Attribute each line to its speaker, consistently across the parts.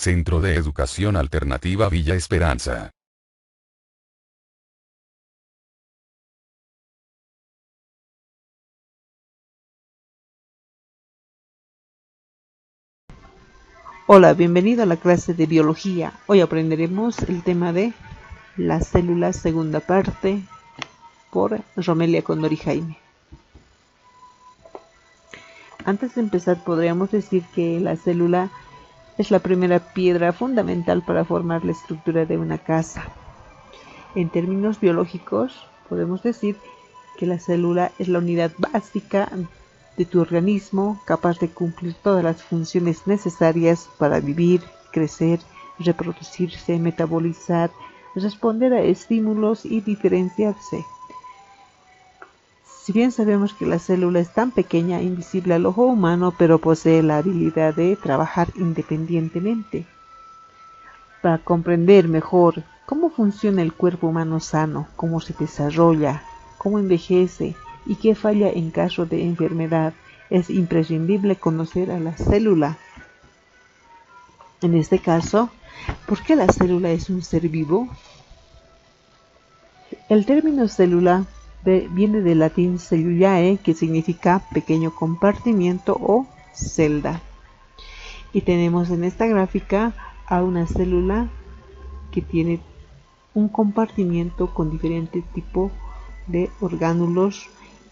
Speaker 1: Centro de Educación Alternativa Villa Esperanza.
Speaker 2: Hola, bienvenido a la clase de biología. Hoy aprenderemos el tema de las células, segunda parte, por Romelia Condori Jaime. Antes de empezar, podríamos decir que la célula es la primera piedra fundamental para formar la estructura de una casa. En términos biológicos, podemos decir que la célula es la unidad básica de tu organismo, capaz de cumplir todas las funciones necesarias para vivir, crecer, reproducirse, metabolizar, responder a estímulos y diferenciarse. Si bien sabemos que la célula es tan pequeña e invisible al ojo humano, pero posee la habilidad de trabajar independientemente. Para comprender mejor cómo funciona el cuerpo humano sano, cómo se desarrolla, cómo envejece y qué falla en caso de enfermedad, es imprescindible conocer a la célula. En este caso, ¿por qué la célula es un ser vivo? El término célula viene del latín cellulae, que significa pequeño compartimiento o celda. Y tenemos en esta gráfica a una célula que tiene un compartimiento con diferente tipo de orgánulos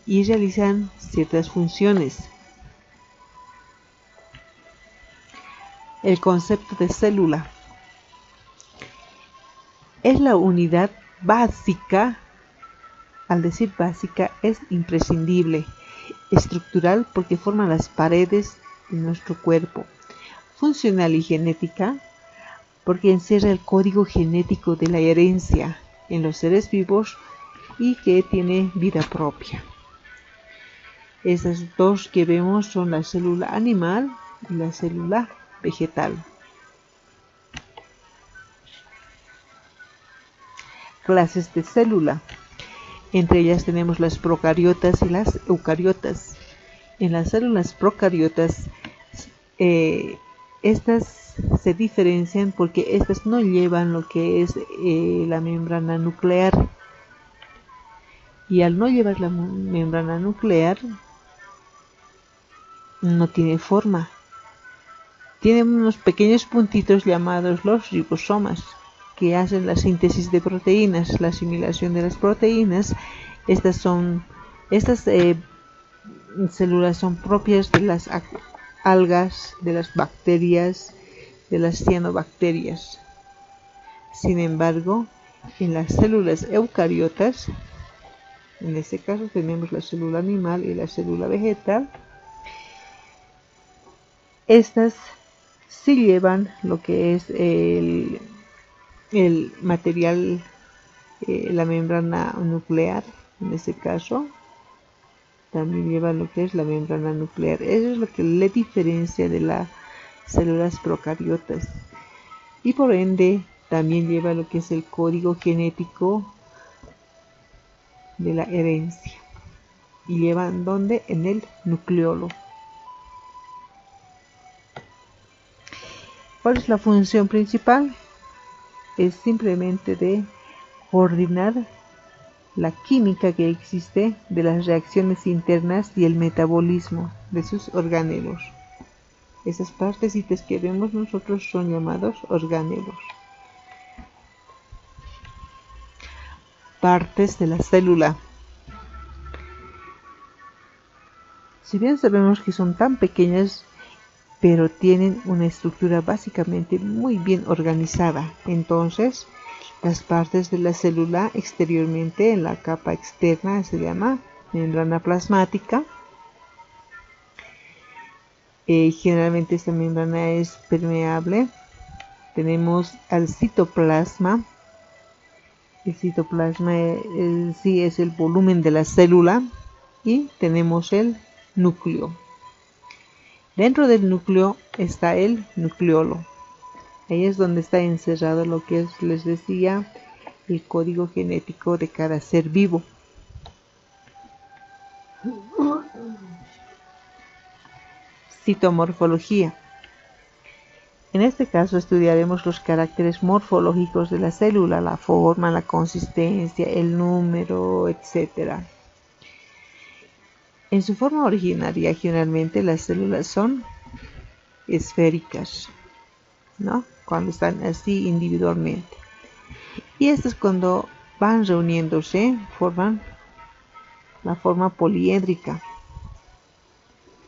Speaker 2: y realizan ciertas funciones. El concepto de célula es la unidad básica. Al decir básica, es imprescindible, estructural porque forma las paredes de nuestro cuerpo, funcional y genética porque encierra el código genético de la herencia en los seres vivos y que tiene vida propia. Esas dos que vemos son la célula animal y la célula vegetal. Clases de célula. Entre ellas tenemos las procariotas y las eucariotas. En las células procariotas, estas se diferencian porque estas no llevan lo que es la membrana nuclear. Y al no llevar la membrana nuclear, no tiene forma. Tiene unos pequeños puntitos llamados los ribosomas, que hacen la síntesis de proteínas, la asimilación de las proteínas. Estas células son propias de las algas, de las bacterias, de las cianobacterias. Sin embargo, en las células eucariotas, en este caso tenemos la célula animal y la célula vegetal, estas sí llevan lo que es el material, la membrana nuclear. En este caso también lleva lo que es la membrana nuclear. Eso es lo que le diferencia de las células procariotas, y por ende también lleva lo que es el código genético de la herencia, y llevan ¿dónde? En el nucleolo. ¿Cuál es la función principal? Es simplemente de coordinar la química que existe de las reacciones internas y el metabolismo de sus organelos. Esas partecitas que vemos nosotros son llamados organelos. Partes de la célula. Si bien sabemos que son tan pequeñas, pero tienen una estructura básicamente muy bien organizada, entonces las partes de la célula exteriormente en la capa externa se llama membrana plasmática. Generalmente esta membrana es permeable. Tenemos al citoplasma. El citoplasma sí es el volumen de la célula, y tenemos el núcleo. Dentro del núcleo está el nucleolo. Ahí es donde está encerrado lo que les decía, el código genético de cada ser vivo. Citomorfología. En este caso estudiaremos los caracteres morfológicos de la célula, la forma, la consistencia, el número, etc. En su forma originaria, generalmente las células son esféricas, ¿no? Cuando están así individualmente. Y estas cuando van reuniéndose forman la forma poliédrica,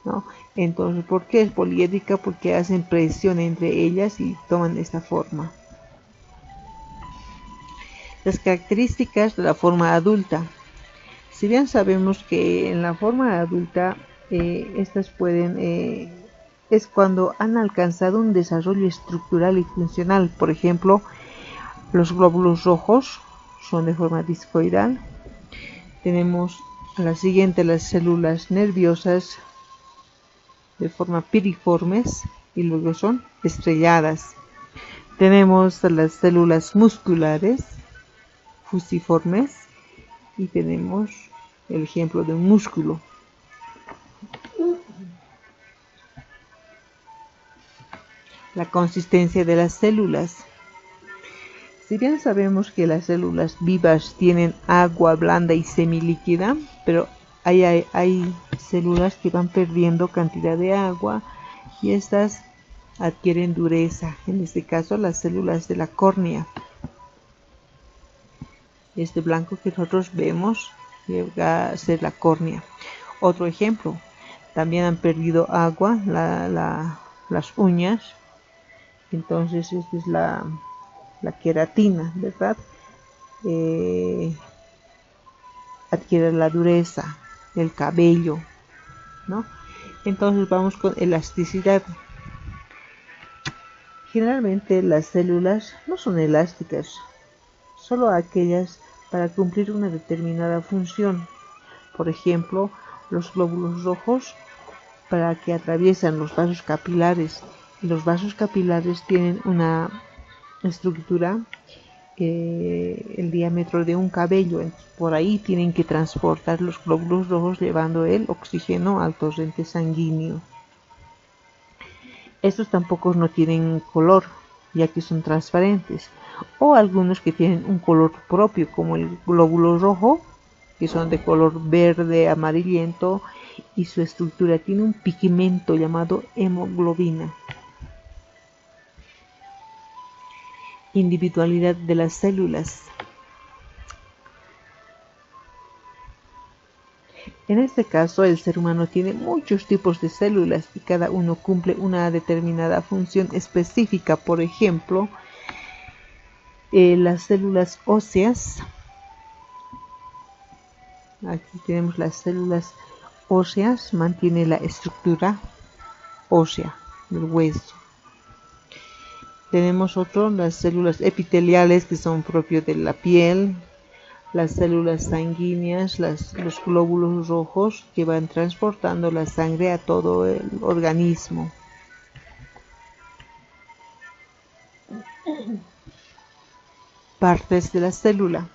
Speaker 2: ¿no? Entonces, ¿por qué es poliédrica? Porque hacen presión entre ellas y toman esta forma. Las características de la forma adulta. Si bien sabemos que en la forma adulta estas es cuando han alcanzado un desarrollo estructural y funcional. Por ejemplo, los glóbulos rojos son de forma discoidal. Tenemos a la siguiente las células nerviosas de forma piriformes y luego son estrelladas. Tenemos las células musculares fusiformes y tenemos el ejemplo de un músculo. La consistencia de las células. Si bien sabemos que las células vivas tienen agua blanda y semilíquida, pero hay células que van perdiendo cantidad de agua y estas adquieren dureza. En este caso, las células de la córnea. Este blanco que nosotros vemos llega a ser la córnea. Otro ejemplo, también han perdido agua las uñas. Entonces, esta es la queratina, ¿verdad? Adquiere la dureza, el cabello, ¿no? Entonces vamos con elasticidad. Generalmente las células no son elásticas, solo aquellas para cumplir una determinada función. Por ejemplo, los glóbulos rojos para que atraviesan los vasos capilares. Y los vasos capilares tienen una estructura, el diámetro de un cabello. Por ahí tienen que transportar los glóbulos rojos llevando el oxígeno al torrente sanguíneo. Estos tampoco no tienen color, ya que son transparentes, o algunos que tienen un color propio, como el glóbulo rojo, que son de color verde amarillento, y su estructura tiene un pigmento llamado hemoglobina. Individualidad de las células. En este caso, el ser humano tiene muchos tipos de células y cada uno cumple una determinada función específica. Por ejemplo, las células óseas. Aquí tenemos las células óseas, mantiene la estructura ósea del hueso. Tenemos las células epiteliales, que son propios de la piel, las células sanguíneas, los glóbulos rojos que van transportando la sangre a todo el organismo. Partes de la célula.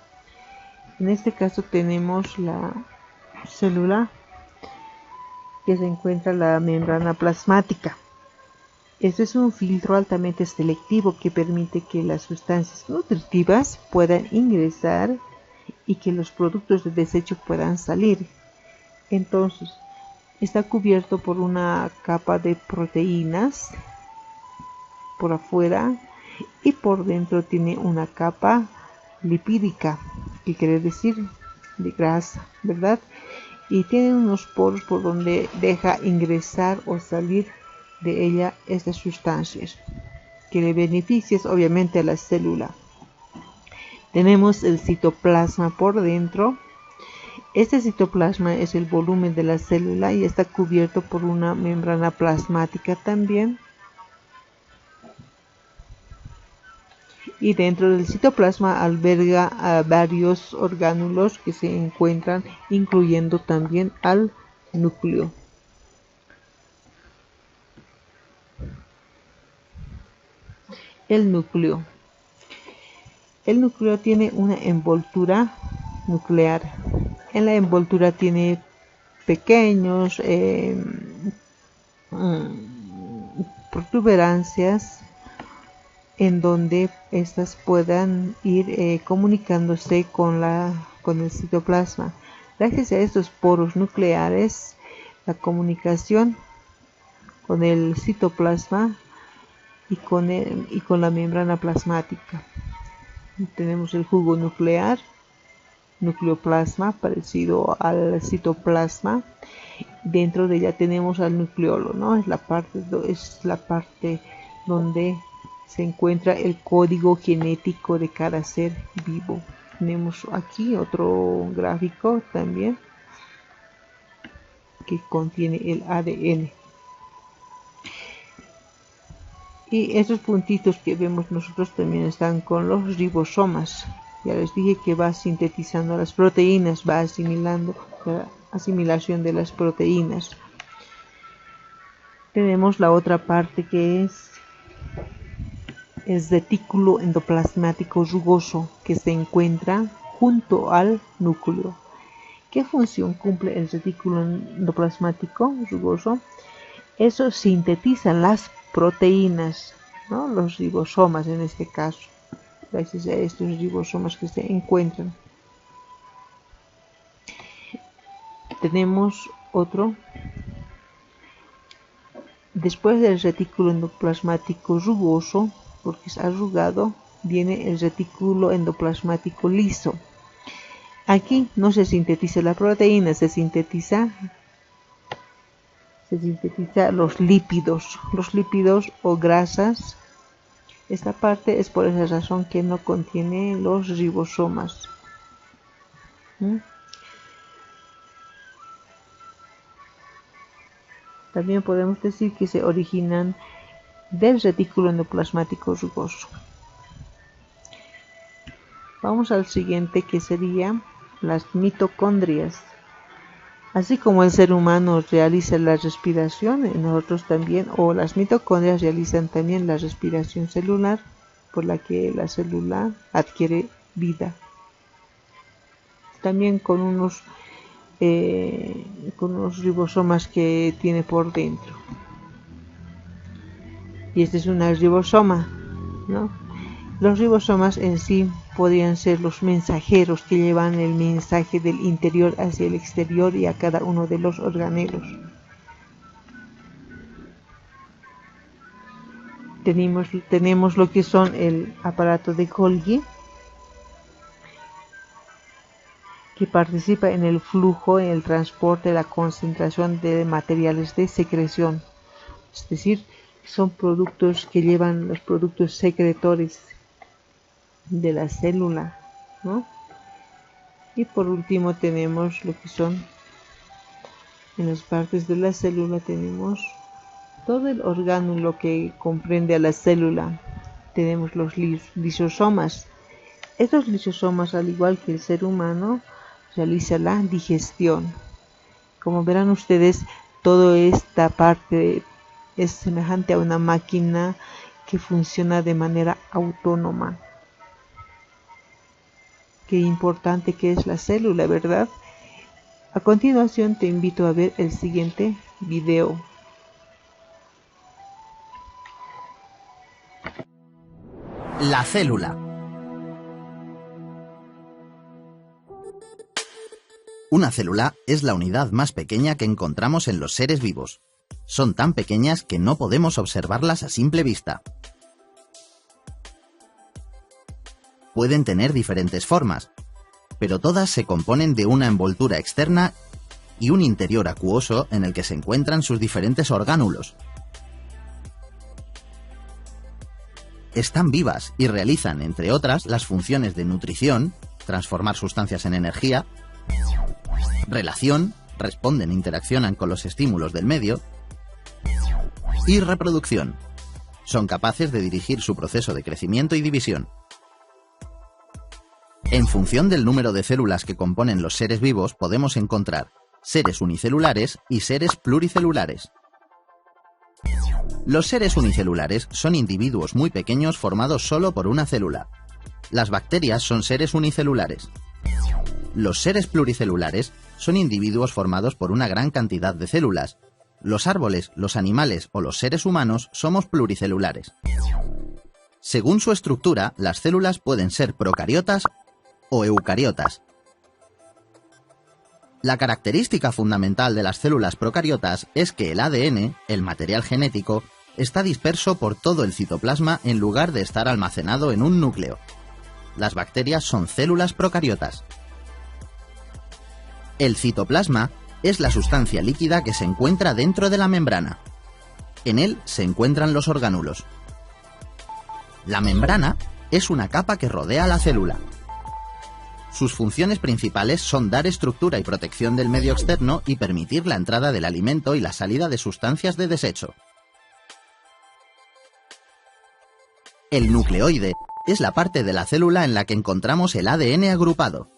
Speaker 2: En este caso tenemos la célula que se encuentra en la membrana plasmática. Este es un filtro altamente selectivo que permite que las sustancias nutritivas puedan ingresar y que los productos de desecho puedan salir. Entonces, está cubierto por una capa de proteínas por afuera y por dentro tiene una capa lipídica, que quiere decir de grasa, ¿verdad? Y tiene unos poros por donde deja ingresar o salir de ella estas sustancias que le benefician obviamente a la célula. Tenemos el citoplasma por dentro. Este citoplasma es el volumen de la célula y está cubierto por una membrana plasmática también. Y dentro del citoplasma alberga a varios orgánulos que se encuentran, incluyendo también al núcleo. El núcleo. El núcleo tiene una envoltura nuclear. En la envoltura tiene pequeños protuberancias en donde estas puedan ir comunicándose con el citoplasma. Gracias a estos poros nucleares, la comunicación con el citoplasma y con la membrana plasmática. Tenemos el jugo nuclear, nucleoplasma, parecido al citoplasma. Dentro de ella tenemos al nucleolo, ¿no? Es la parte donde se encuentra el código genético de cada ser vivo. Tenemos aquí otro gráfico también que contiene el ADN. Y estos puntitos que vemos nosotros también están con los ribosomas. Ya les dije que va sintetizando las proteínas, va asimilando la asimilación de las proteínas. Tenemos la otra parte que es el retículo endoplasmático rugoso, que se encuentra junto al núcleo. ¿Qué función cumple el retículo endoplasmático rugoso? Eso sintetiza las proteínas, ¿no? Los ribosomas en este caso, gracias a estos ribosomas que se encuentran. Tenemos otro. Después del retículo endoplasmático rugoso, porque es arrugado, viene el retículo endoplasmático liso. Aquí no se sintetiza la proteína, se sintetiza los lípidos o grasas. Esta parte es por esa razón que no contiene los ribosomas. También podemos decir que se originan del retículo endoplasmático rugoso. Vamos al siguiente, que sería las mitocondrias. Así como el ser humano realiza la respiración, nosotros también, o las mitocondrias realizan también la respiración celular, por la que la célula adquiere vida. También con unos ribosomas que tiene por dentro. Y este es un ribosoma, ¿no? Los ribosomas en sí podrían ser los mensajeros que llevan el mensaje del interior hacia el exterior y a cada uno de los organelos. Tenemos lo que son el aparato de Golgi, que participa en el flujo, en el transporte, la concentración de materiales de secreción. Es decir, son productos que llevan los productos secretores de la célula, ¿no? Y por último tenemos lo que son, en las partes de la célula tenemos todo el orgánulo que comprende a la célula. Tenemos los lisosomas. Estos lisosomas, al igual que el ser humano, realiza la digestión. Como verán ustedes, toda esta parte es semejante a una máquina que funciona de manera autónoma. Qué importante que es la célula, ¿verdad? A continuación te invito a ver el siguiente video.
Speaker 3: La célula. Una célula es la unidad más pequeña que encontramos en los seres vivos. Son tan pequeñas que no podemos observarlas a simple vista. Pueden tener diferentes formas, pero todas se componen de una envoltura externa y un interior acuoso en el que se encuentran sus diferentes orgánulos. Están vivas y realizan, entre otras, las funciones de nutrición, transformar sustancias en energía, relación, responden e interaccionan con los estímulos del medio, y reproducción. Son capaces de dirigir su proceso de crecimiento y división. En función del número de células que componen los seres vivos, podemos encontrar seres unicelulares y seres pluricelulares. Los seres unicelulares son individuos muy pequeños formados solo por una célula. Las bacterias son seres unicelulares. Los seres pluricelulares son individuos formados por una gran cantidad de células. Los árboles, los animales o los seres humanos somos pluricelulares. Según su estructura, las células pueden ser procariotas o eucariotas. La característica fundamental de las células procariotas es que el ADN, el material genético, está disperso por todo el citoplasma en lugar de estar almacenado en un núcleo. Las bacterias son células procariotas. El citoplasma es la sustancia líquida que se encuentra dentro de la membrana. En él se encuentran los orgánulos. La membrana es una capa que rodea la célula. Sus funciones principales son dar estructura y protección del medio externo y permitir la entrada del alimento y la salida de sustancias de desecho. El nucleoide es la parte de la célula en la que encontramos el ADN agrupado.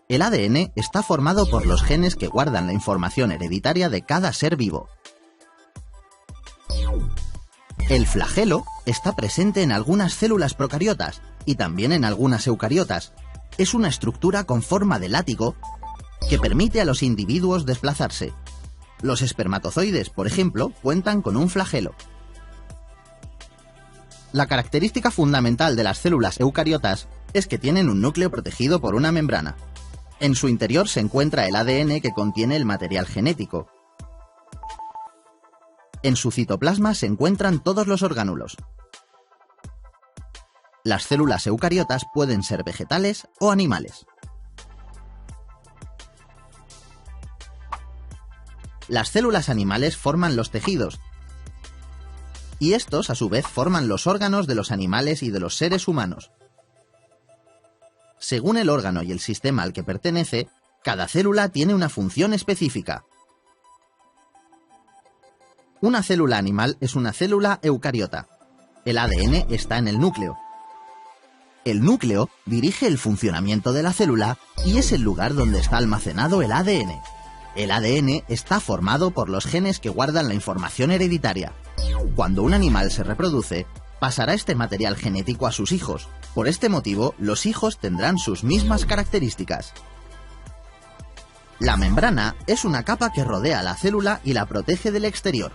Speaker 3: El ADN está formado por los genes que guardan la información hereditaria de cada ser vivo. El flagelo está presente en algunas células procariotas y también en algunas eucariotas. Es una estructura con forma de látigo que permite a los individuos desplazarse. Los espermatozoides, por ejemplo, cuentan con un flagelo. La característica fundamental de las células eucariotas es que tienen un núcleo protegido por una membrana. En su interior se encuentra el ADN que contiene el material genético. En su citoplasma se encuentran todos los orgánulos. Las células eucariotas pueden ser vegetales o animales. Las células animales forman los tejidos, y estos a su vez forman los órganos de los animales y de los seres humanos. Según el órgano y el sistema al que pertenece, cada célula tiene una función específica. Una célula animal es una célula eucariota. El ADN está en el núcleo. El núcleo dirige el funcionamiento de la célula y es el lugar donde está almacenado el ADN. El ADN está formado por los genes que guardan la información hereditaria. Cuando un animal se reproduce, pasará este material genético a sus hijos. Por este motivo, los hijos tendrán sus mismas características. La membrana es una capa que rodea a la célula y la protege del exterior.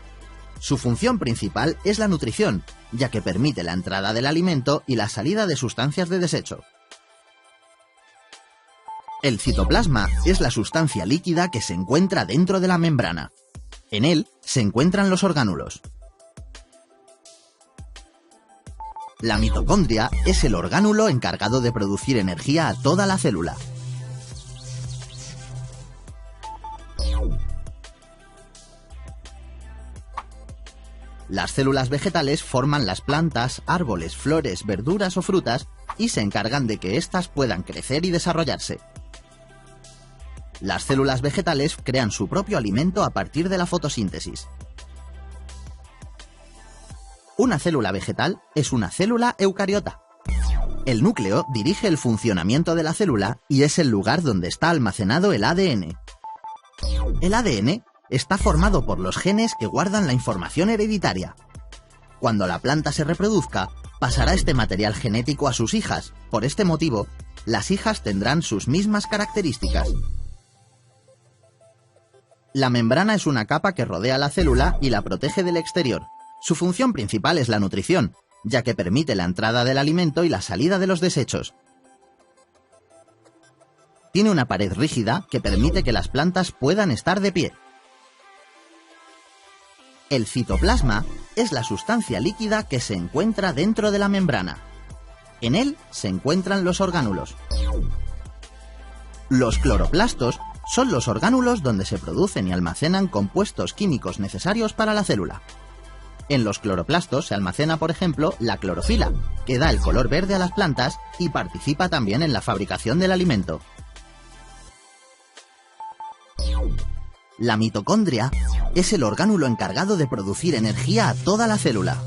Speaker 3: Su función principal es la nutrición, ya que permite la entrada del alimento y la salida de sustancias de desecho. El citoplasma es la sustancia líquida que se encuentra dentro de la membrana. En él se encuentran los orgánulos. La mitocondria es el orgánulo encargado de producir energía a toda la célula. Las células vegetales forman las plantas, árboles, flores, verduras o frutas y se encargan de que éstas puedan crecer y desarrollarse. Las células vegetales crean su propio alimento a partir de la fotosíntesis. Una célula vegetal es una célula eucariota. El núcleo dirige el funcionamiento de la célula y es el lugar donde está almacenado el ADN. El ADN está formado por los genes que guardan la información hereditaria. Cuando la planta se reproduzca, pasará este material genético a sus hijas. Por este motivo, las hijas tendrán sus mismas características. La membrana es una capa que rodea la célula y la protege del exterior. Su función principal es la nutrición, ya que permite la entrada del alimento y la salida de los desechos. Tiene una pared rígida que permite que las plantas puedan estar de pie. El citoplasma es la sustancia líquida que se encuentra dentro de la membrana. En él se encuentran los orgánulos. Los cloroplastos son los orgánulos donde se producen y almacenan compuestos químicos necesarios para la célula. En los cloroplastos se almacena, por ejemplo, la clorofila, que da el color verde a las plantas y participa también en la fabricación del alimento. La mitocondria es el orgánulo encargado de producir energía a toda la célula.